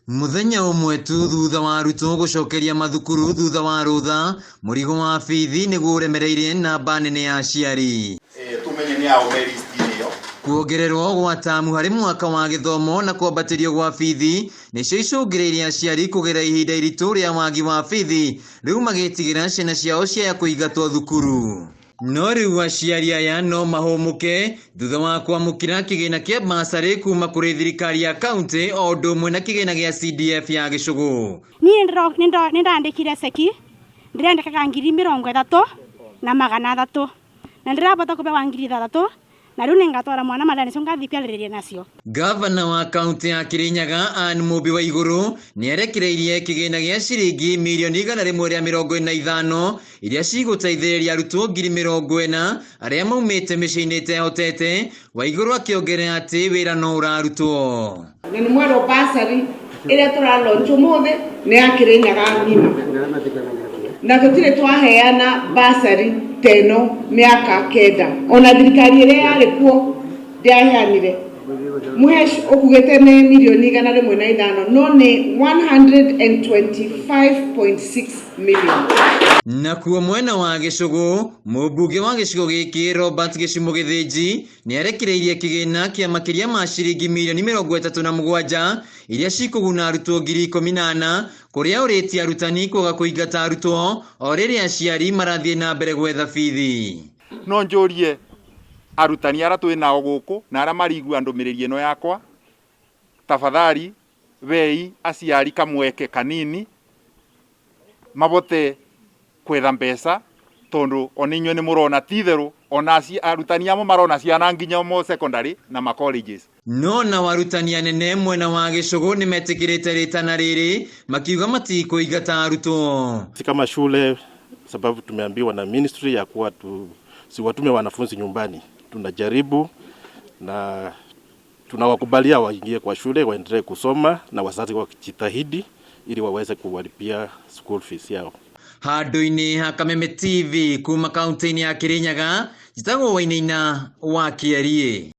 Muthenya umwe tu thutha wa arutwo gucokeria mathukuru thutha wa rutha murigo wa bithi niguo uremereire namba nene ya aciari. Tumenye ni ao list iyo kuongererwo gwa tamu hari mwaka wa githomo na kwambatirio gwa bithi nicio icungiriire aciari kugera ihinda iritu ria wagi wa bithi riu magitigira ciana ciao cia kuingatwo thukuru. No riu aciari aya no mahumuke thutha wa kwamukira kigina kia basari kuma kuri thirikari ya kaunti o undu umwe na kigina gia CDF ya Gicugu. Ni ndandikire ceki ndirendekaga 30,300 na 300 na ndirabota kubewa 3,000 na riu ningatwara mwana madani cio ngathipiaririria nacio. Gavana wa kaunti ya Kirinyaga Anne Mumbi wa Iguru nierekireirie kigina gia ciringi milioni 145 iria ciguteithiriria arutwo 40,000 aria maumite miciini itehotete. Wa Iguru akiongerera ati wira no urarutwo. Ni mwero basari iria turalonja umuthi ni ya Kirinyaga ng'ima na tutire twaheana basari teno miaka kenda ona thirikari iria yari kuo ndiaheanire muhesh okugete ne milioni 105 no ni 125.6 million. Nakuo mwena wa Gicugu mubunge wa gicigo giki Robert Gicimo Githinji nierekireirie kigina kia makiria ma ciringi milioni 37 iria cikuguna arutwo 18,000 kuria uritie arutani kuga kuingata arutwo o riria aciari marathie na mbere gwetha bithi. no njurie arutani ara twinao guku na ara marigua ndumiriri ino yakwa tafadhali wei aciari kamweke kanini mabote kwetha mbeca tondu oninyo ni murona titheru ona arutani amo marona ciana nginya mo secondary na ma colleges. No na warutani anene mwena wa Gicugu ni metikirite ritana riri makiuga matikuingata arutwo. Kama shule sababu tumeambiwa na ministry ya kuwa siwatume wanafunzi nyumbani. Tunajaribu na tunawakubalia waingie kwa shule waendelee kusoma na wazazi wakijitahidi ili waweze kuwalipia school fees yao. Handu-ini ha Kameme TV kuma kaunti-ini ya Kirinyaga, njitagwo Wainaina wa Kiarie.